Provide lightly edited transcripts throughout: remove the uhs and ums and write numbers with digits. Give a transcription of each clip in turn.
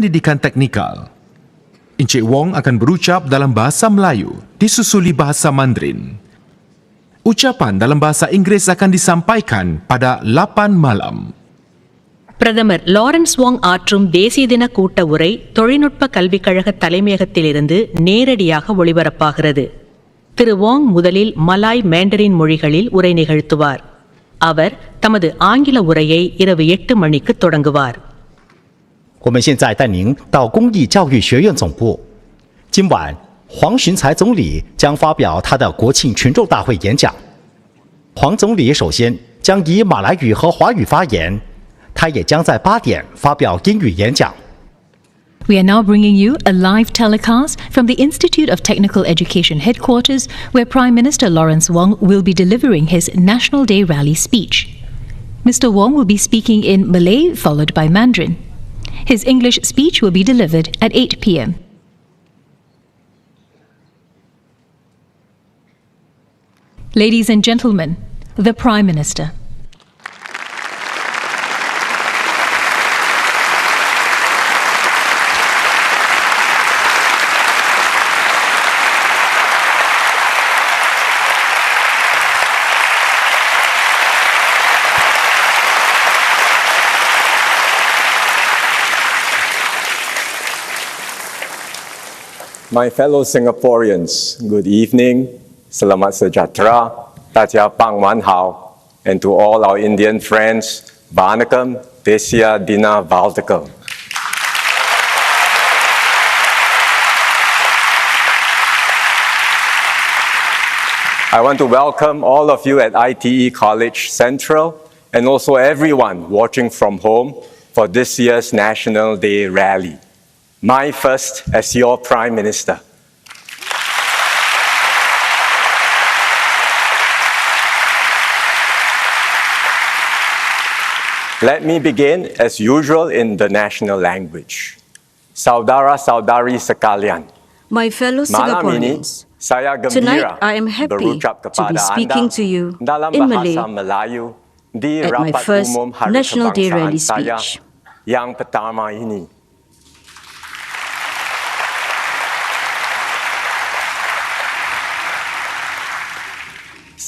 Pendidikan teknikal. Encik Wong akan berucap dalam bahasa Melayu, disusuli bahasa Mandarin. Ucapan dalam bahasa Inggeris akan disampaikan pada 8 malam. பிரதமர் Lawrence வாங் ஆற்றும் தேசிய தின கூட்ட உரை தொழில்நுட்ப கல்விக் கழக தலைமையகத்திலிருந்து நேரடியாக ஒளிபரப்பாகிறது. திரு வாங் முதலில் மலாய் மேண்டரின் மொழிகளில் உரை நிகழ்த்துவார். அவர் தமது ஆங்கில உரையை இரவு 8 மணிக்கு தொடங்குவார். 我们现在带您到公益教育学院总部。今晚，黄循财总理将发表他的国庆群众大会演讲。黄总理首先将以马来语和华语发言，他也将在8点发表英语演讲。 We are now bringing you a live telecast from the Institute of Technical Education headquarters, where Prime Minister Lawrence Wong will be delivering his National Day rally speech. Mr. Wong will be speaking in Malay, followed by Mandarin. His English speech will be delivered at 8 p.m. Ladies and gentlemen, the Prime Minister. My fellow Singaporeans, good evening, Selamat Sejahtera, 大家傍晚好, and to all our Indian friends, Vanakkam, Desia Dina Valdekam. I want to welcome all of you at ITE College Central and also everyone watching from home for this year's National Day Rally. My first as your Prime Minister. Let me begin as usual in the national language. Saudara-saudari sekalian. My fellow Singaporeans, tonight I am happy to be speaking to you in Malay at my first National Day Rally speech. Yang pertama ini.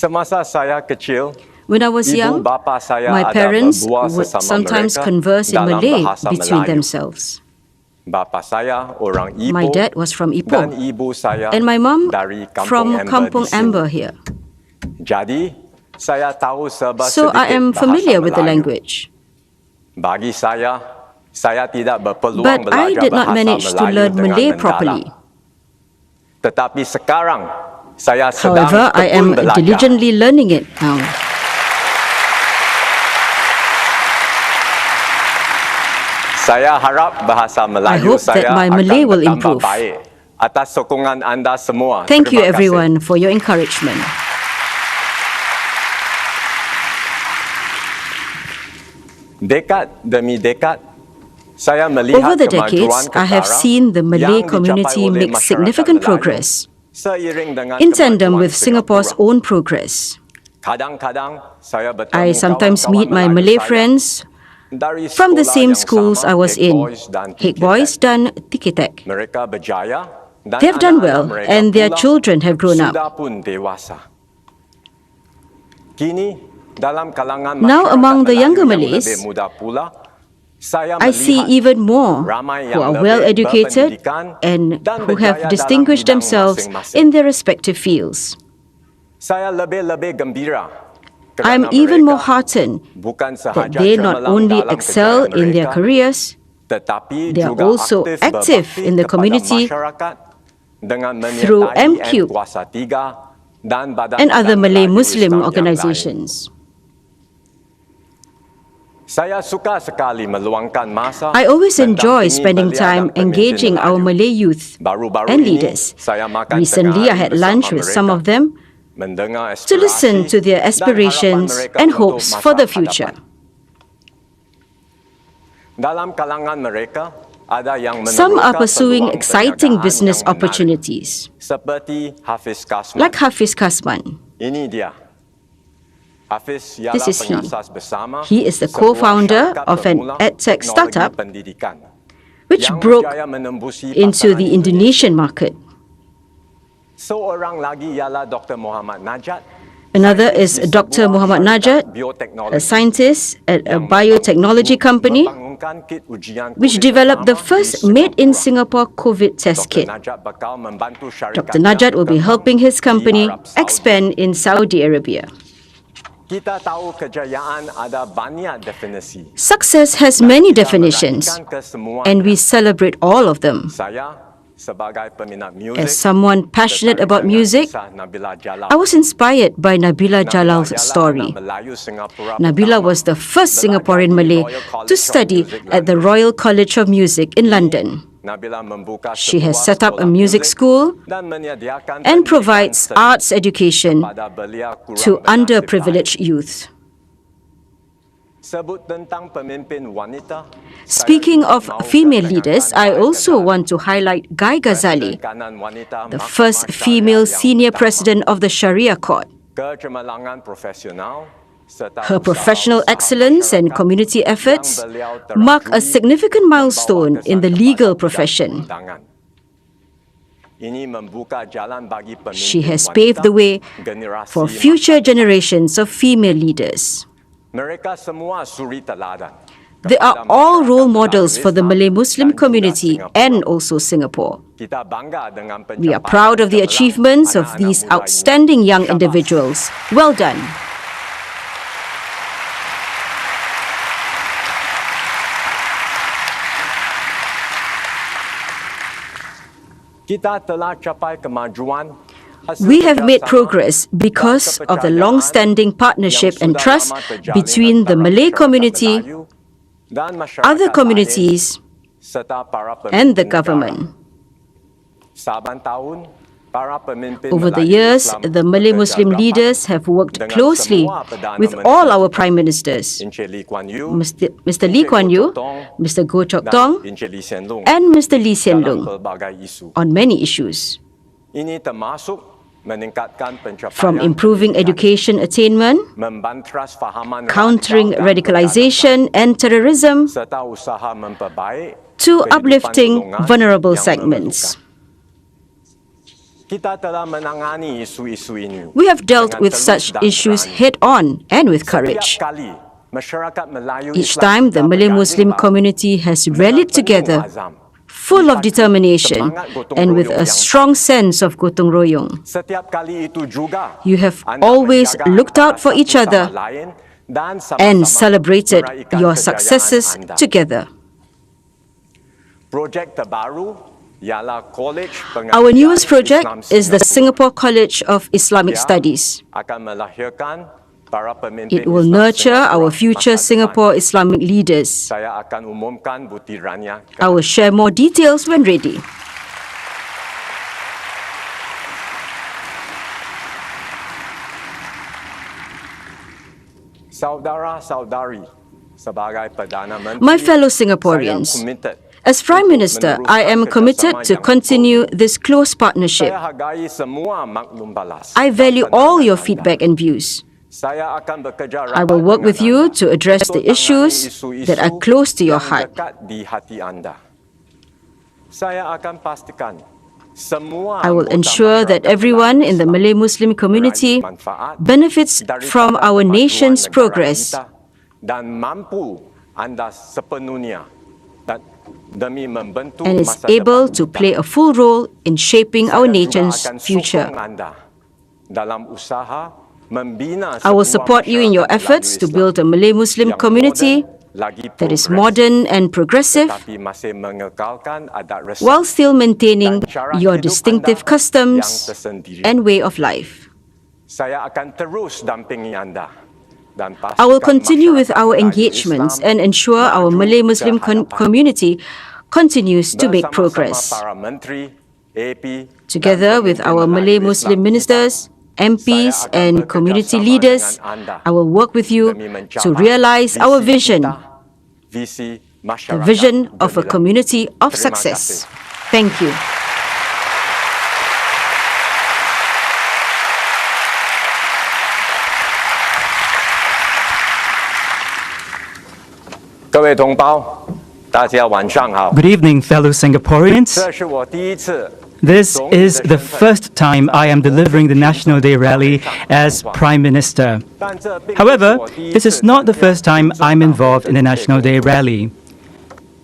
Semasa saya kecil, when I was young, my parents would sometimes converse in Malay between themselves. My dad was from Ipoh, and my mom from Kampung Amber here. So I am familiar with the language. But I did not manage to learn Malay properly. However, I am diligently learning it now. I hope that my Malay will improve. Thank you everyone for your encouragement. Over the decades, I have seen the Malay community make significant progress in tandem with Singapore's own progress. I sometimes meet my Malay friends from the same schools I was in, Haig Boys dan Tiketek. They have done well and their children have grown up. Now among the younger Malays, I see even more who are well educated and who have distinguished themselves in their respective fields. I am even more heartened that they not only excel in their careers, they are also active in the community through MQ and other Malay Muslim organizations. I always enjoy spending time engaging our Malay youth and leaders. Recently, I had lunch with some of them to listen to their aspirations and hopes for the future. Some are pursuing exciting business opportunities, like Hafiz Kasman. This is he. He is the co-founder of an edtech startup which broke into the Indonesian market. Seorang lagi ialah Dr. Muhammad Najat. Another is Dr. Muhammad Najat, a scientist at a biotechnology company which developed the first made-in-Singapore COVID test kit. Dr. Najat will be helping his company expand in Saudi Arabia. Kita tahu kejayaan ada banyak definisi. Success has many definitions, and we celebrate all of them. Saya sebagai peminat muzik, As someone passionate about music, I was inspired by Nabila Jalal's story. Nabila was the first Singaporean Malay to study at the Royal College of Music in London. She has set up a music school and provides arts education to underprivileged youth. Speaking of female leaders, I also want to highlight Guy Ghazali, the first female senior president of the Sharia Court. Her professional excellence and community efforts mark a significant milestone in the legal profession. She has paved the way for future generations of female leaders. They are all role models for the Malay Muslim community and also Singapore. We are proud of the achievements of these outstanding young individuals. Well done. We have made progress because of the long-standing partnership and trust between the Malay community, other communities, and the government. Over the years, the Malay Muslim leaders have worked closely with all our prime ministers, Mr. Lee Kuan Yew, Mr. Goh Chok Tong, and Mr. Lee Hsien Loong on many issues. From improving education attainment, countering radicalization and terrorism, to uplifting vulnerable segments. We have dealt with such issues head-on and with courage. Each time, the Malay Muslim community has rallied together, full of determination and with a strong sense of gotong royong. You have always looked out for each other and celebrated your successes together. Our newest project is the Singapore College of Islamic Studies. It will nurture our future Singapore Islamic leaders. I will share more details when ready. My fellow Singaporeans, as Prime Minister, I am committed to continue this close partnership. I value all your feedback and views. I will work with you to address the issues that are close to your heart. I will ensure that everyone in the Malay Muslim community benefits from our nation's progress and is able to play a full role in shaping our nation's future. I will support you in your efforts to build a Malay Muslim community that is modern and progressive while still maintaining your distinctive customs and way of life. I will continue with our engagements and ensure our Malay Muslim community continues to make progress. Together with our Malay Muslim ministers, MPs and community leaders, I will work with you to realize our vision, the vision of a community of success. Thank you. Good evening, fellow Singaporeans. This is the first time I am delivering the National Day rally as Prime Minister. However, this is not the first time I'm involved in the National Day rally.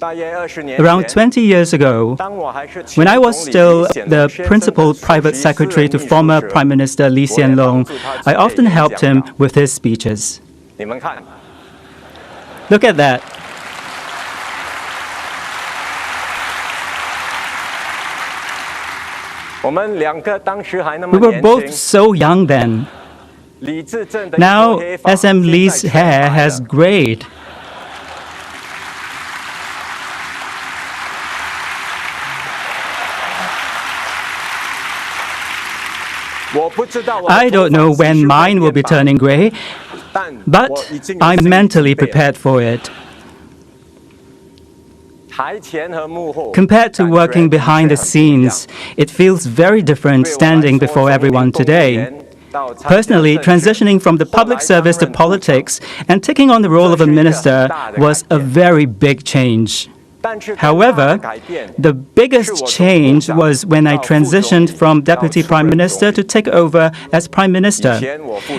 Around 20 years ago, when I was still the principal private secretary to former Prime Minister Lee Hsien Loong, I often helped him with his speeches. Look at that. We were both so young then. Now, SM Lee's hair has grayed. I don't know when mine will be turning grey, but I'm mentally prepared for it. Compared to working behind the scenes, it feels very different standing before everyone today. Personally, transitioning from the public service to politics and taking on the role of a minister was a very big change. However, the biggest change was when I transitioned from Deputy Prime Minister to take over as Prime Minister.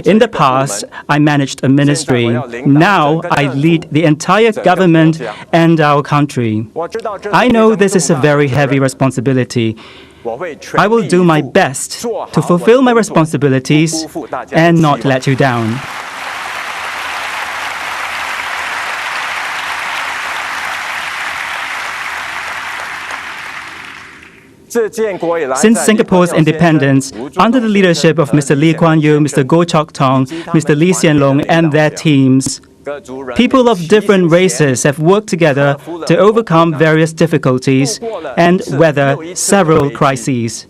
In the past, I managed a ministry. Now, I lead the entire government and our country. I know this is a very heavy responsibility. I will do my best to fulfill my responsibilities and not let you down. Since Singapore's independence, under the leadership of Mr. Lee Kuan Yew, Mr. Goh Chok Tong, Mr. Lee Hsien Loong and their teams, people of different races have worked together to overcome various difficulties and weather several crises.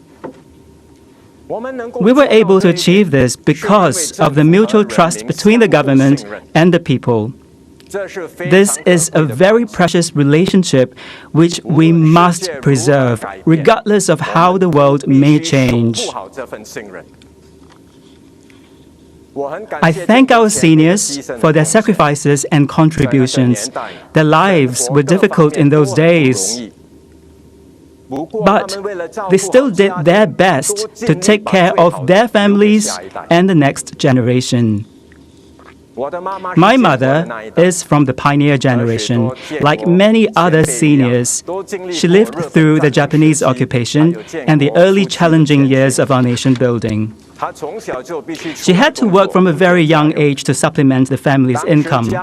We were able to achieve this because of the mutual trust between the government and the people. This is a very precious relationship which we must preserve, regardless of how the world may change. I thank our seniors for their sacrifices and contributions. Their lives were difficult in those days, but they still did their best to take care of their families and the next generation. My mother is from the pioneer generation. Like many other seniors, she lived through the Japanese occupation and the early challenging years of our nation building. She had to work from a very young age to supplement the family's income.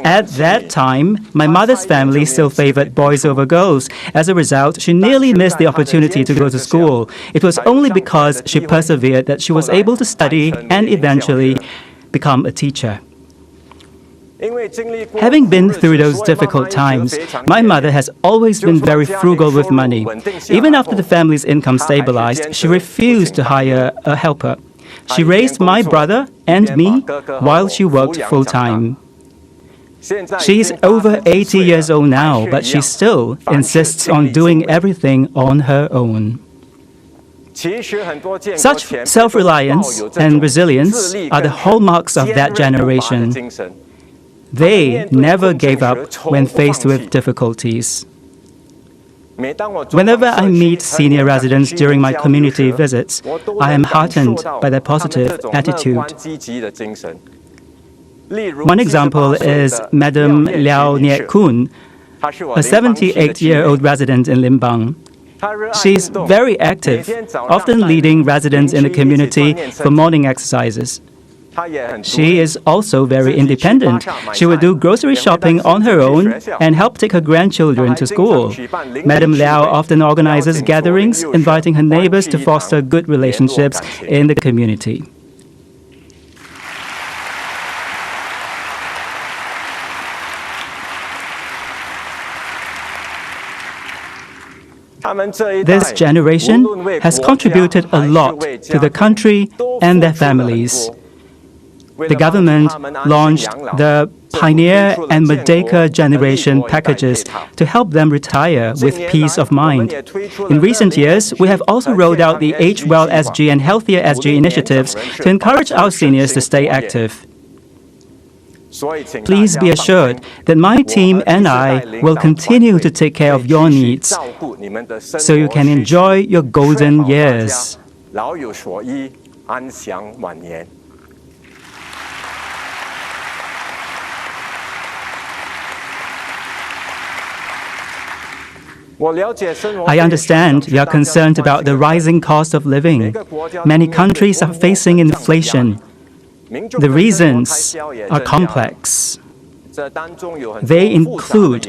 At that time, my mother's family still favored boys over girls. As a result, she nearly missed the opportunity to go to school. It was only because she persevered that she was able to study and eventually become a teacher. Having been through those difficult times, my mother has always been very frugal with money. Even after the family's income stabilized, she refused to hire a helper. She raised my brother and me while she worked full-time. She's over 80 years old now, but she still insists on doing everything on her own. Such self-reliance and resilience are the hallmarks of that generation. They never gave up when faced with difficulties. Whenever I meet senior residents during my community visits, I am heartened by their positive attitude. One example is Madam Liao Niet Kun, a 78-year-old resident in Limbang. She's very active, often leading residents in the community for morning exercises. She is also very independent. She will do grocery shopping on her own and help take her grandchildren to school. Madam Liao often organizes gatherings, inviting her neighbors to foster good relationships in the community. This generation has contributed a lot to the country and their families. The government launched the Pioneer and Merdeka generation packages to help them retire with peace of mind. In recent years, we have also rolled out the Age Well SG and Healthier SG initiatives to encourage our seniors to stay active. Please be assured that my team and I will continue to take care of your needs so you can enjoy your golden years. 老有所依，安享晚年。I understand you are concerned about the rising cost of living. Many countries are facing inflation. The reasons are complex. They include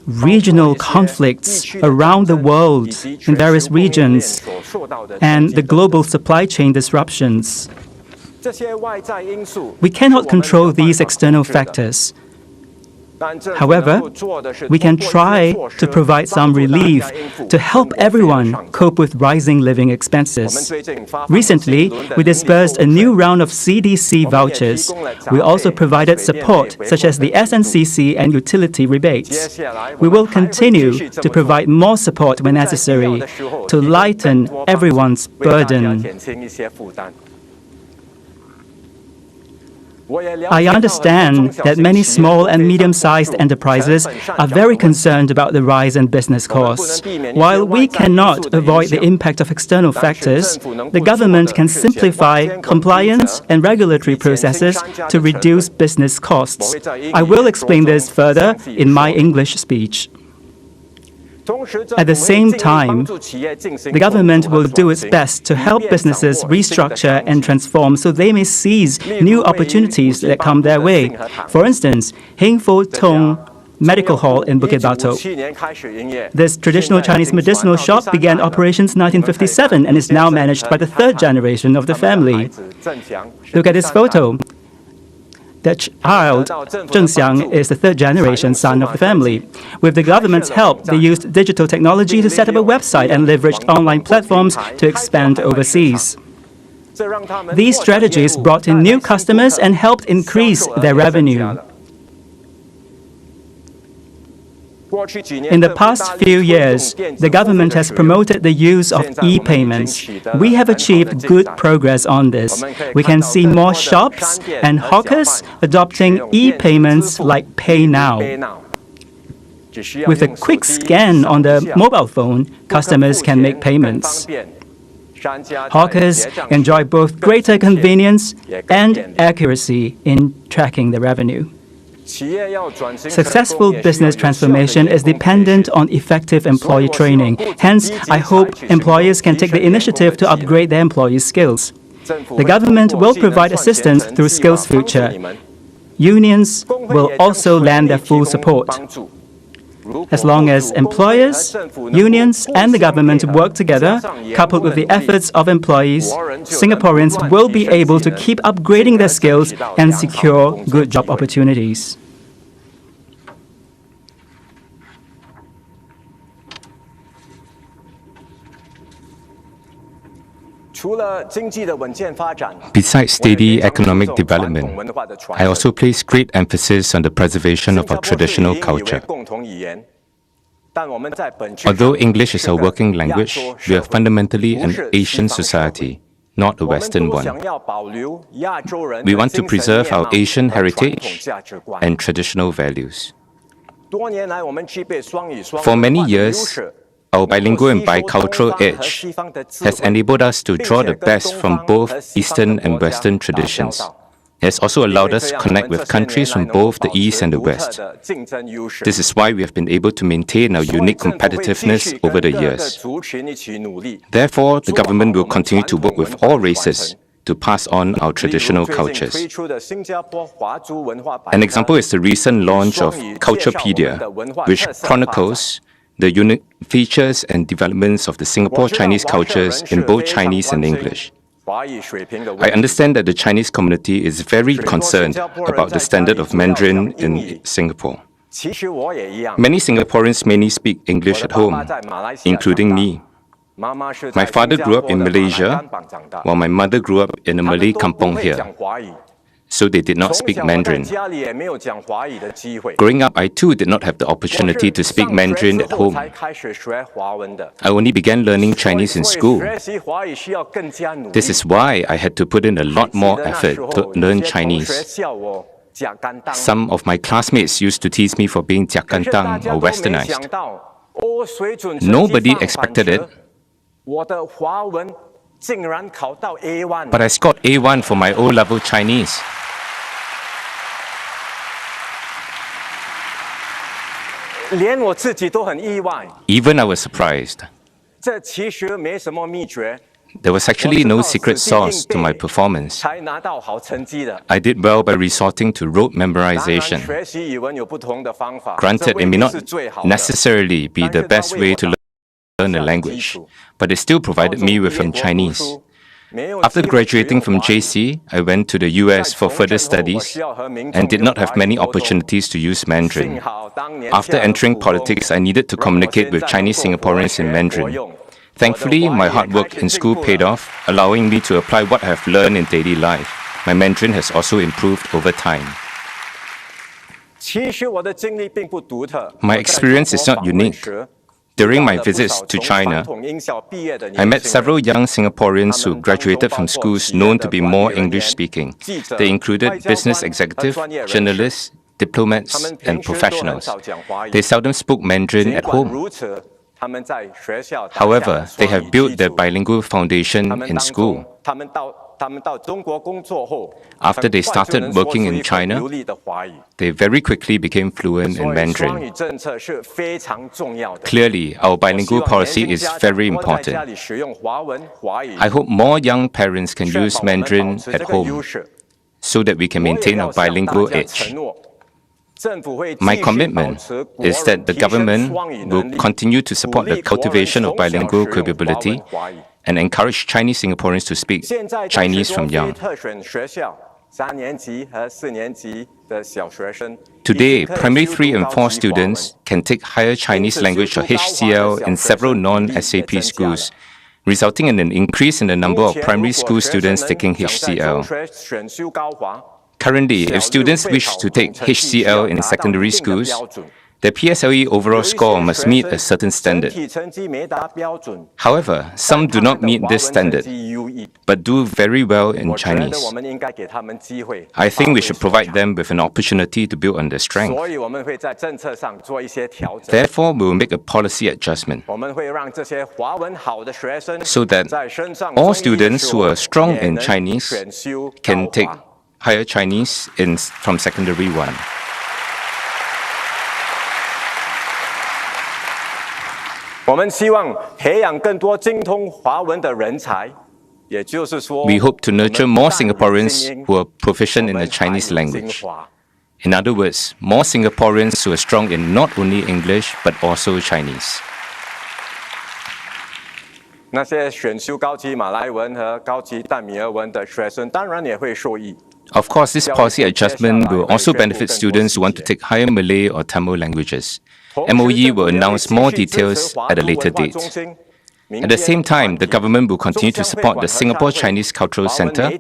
regional conflicts around the world in various regions and the global supply chain disruptions. We cannot control these external factors. However, we can try to provide some relief to help everyone cope with rising living expenses. Recently, we disbursed a new round of CDC vouchers. We also provided support such as the SNCC and utility rebates. We will continue to provide more support when necessary to lighten everyone's burden. I understand that many small and medium-sized enterprises are very concerned about the rise in business costs. While we cannot avoid the impact of external factors, the government can simplify compliance and regulatory processes to reduce business costs. I will explain this further in my English speech. At the same time, the government will do its best to help businesses restructure and transform so they may seize new opportunities that come their way. For instance, Heng Fo Tong Medical Hall in Bukit Batok. This traditional Chinese medicinal shop began operations in 1957 and is now managed by the third generation of the family. Look at this photo. The child, Zheng Xiang, is the third-generation son of the family. With the government's help, they used digital technology to set up a website and leveraged online platforms to expand overseas. These strategies brought in new customers and helped increase their revenue. In the past few years, the government has promoted the use of e-payments. We have achieved good progress on this. We can see more shops and hawkers adopting e-payments like Pay Now. With a quick scan on the mobile phone, customers can make payments. Hawkers enjoy both greater convenience and accuracy in tracking the revenue. Successful business transformation is dependent on effective employee training. Hence, I hope employers can take the initiative to upgrade their employees' skills. The government will provide assistance through Skills Future. Unions will also lend their full support. As long as employers, unions, and the government work together, coupled with the efforts of employees, Singaporeans will be able to keep upgrading their skills and secure good job opportunities. Besides steady economic development, I also place great emphasis on the preservation of our traditional culture. Although English is our working language, we are fundamentally an Asian society, not a Western one. We want to preserve our Asian heritage and traditional values. For many years, our bilingual and bicultural edge has enabled us to draw the best from both Eastern and Western traditions. It has also allowed us to connect with countries from both the East and the West. This is why we have been able to maintain our unique competitiveness over the years. Therefore, the government will continue to work with all races to pass on our traditional cultures. An example is the recent launch of Culturepedia, which chronicles the unique features and developments of the Singapore Chinese cultures in both Chinese and English. I understand that the Chinese community is very concerned about the standard of Mandarin in Singapore. Many Singaporeans mainly speak English at home, including me. My father grew up in Malaysia, while my mother grew up in a Malay kampong here. So they did not speak Mandarin. Growing up, I too did not have the opportunity to speak Mandarin at home. I only began learning Chinese in school. This is why I had to put in a lot more effort to learn Chinese. Some of my classmates used to tease me for being jiakantang or westernized. Nobody expected it, but I scored A1 for my O-level Chinese. Even I was surprised. There was actually no secret sauce to my performance. I did well by resorting to rote memorization. Granted, it may not necessarily be the best way to learn a language, but it still provided me with some Chinese. After graduating from JC, I went to the US for further studies and did not have many opportunities to use Mandarin. After entering politics, I needed to communicate with Chinese Singaporeans in Mandarin. Thankfully, my hard work in school paid off, allowing me to apply what I have learned in daily life. My Mandarin has also improved over time. My experience is not unique. During my visits to China, I met several young Singaporeans who graduated from schools known to be more English-speaking. They included business executives, journalists, diplomats, and professionals. They seldom spoke Mandarin at home. However, they have built their bilingual foundation in school. After they started working in China, they very quickly became fluent in Mandarin. Clearly, our bilingual policy is very important. I hope more young parents can use Mandarin at home so that we can maintain our bilingual edge. My commitment is that the government will continue to support the cultivation of bilingual capability and encourage Chinese Singaporeans to speak Chinese from young. Today, primary 3 and 4 students can take higher Chinese language or HCL in several non-SAP schools, resulting in an increase in the number of primary school students taking HCL. Currently, if students wish to take HCL in secondary schools, their PSLE overall score must meet a certain standard. However, some do not meet this standard, but do very well in Chinese. I think we should provide them with an opportunity to build on their strength. Therefore, we will make a policy adjustment so that all students who are strong in Chinese can take higher Chinese from secondary 1. We hope to nurture more Singaporeans who are proficient in the Chinese language. In other words, more Singaporeans who are strong in not only English but also Chinese. Of course, this policy adjustment will also benefit students who want to take higher Malay or Tamil languages. MOE will announce more details at a later date. At the same time, the government will continue to support the Singapore Chinese Cultural Centre,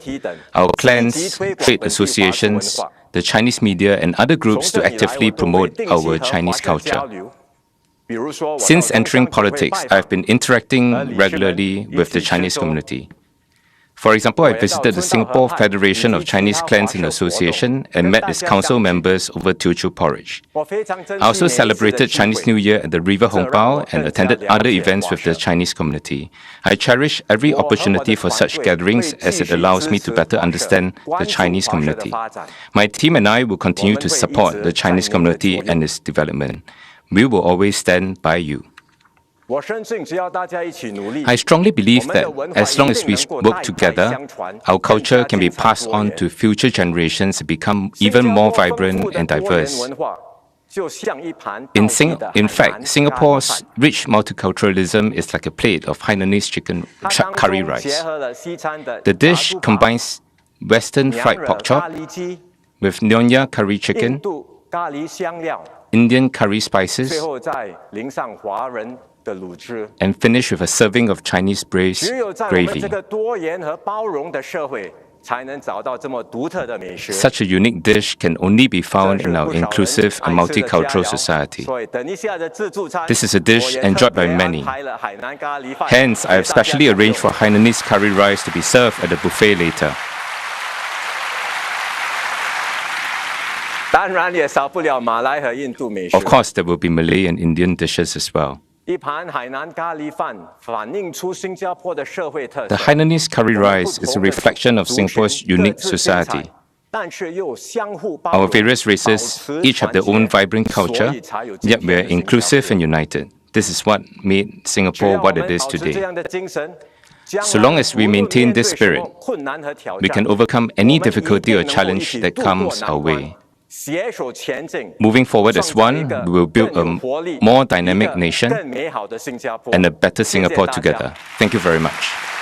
our clans, trade associations, the Chinese media and other groups to actively promote our Chinese culture. Since entering politics, I have been interacting regularly with the Chinese community. For example, I visited the Singapore Federation of Chinese Clans and Association and met its council members over Teochew porridge. I also celebrated Chinese New Year at the River Hongbao and attended other events with the Chinese community. I cherish every opportunity for such gatherings as it allows me to better understand the Chinese community. My team and I will continue to support the Chinese community and its development. We will always stand by you. I strongly believe that as long as we work together, our culture can be passed on to future generations and become even more vibrant and diverse. In fact, Singapore's rich multiculturalism is like a plate of Hainanese chicken curry rice. The dish combines Western fried pork chop with Nyonya curry chicken, Indian curry spices, and finish with a serving of Chinese braised gravy. Such a unique dish can only be found in our inclusive and multicultural society. This is a dish enjoyed by many. Hence, I have specially arranged for Hainanese curry rice to be served at the buffet later. 当然也少不了马来和印度美食。 Of course, there will be Malay and Indian dishes as well. 一盘海南咖喱饭反映出新加坡的社会特色。 The Hainanese curry rice is a reflection of Singapore's unique society. 但是又相互包 Our 容 various races each have their own vibrant culture, yet we are inclusive and united. This is what made Singapore what it is today. So long as we maintain this spirit, we can overcome any difficulty or challenge that comes our way. Moving forward as one, we will build a more dynamic nation and a better Singapore together. Thank you very much.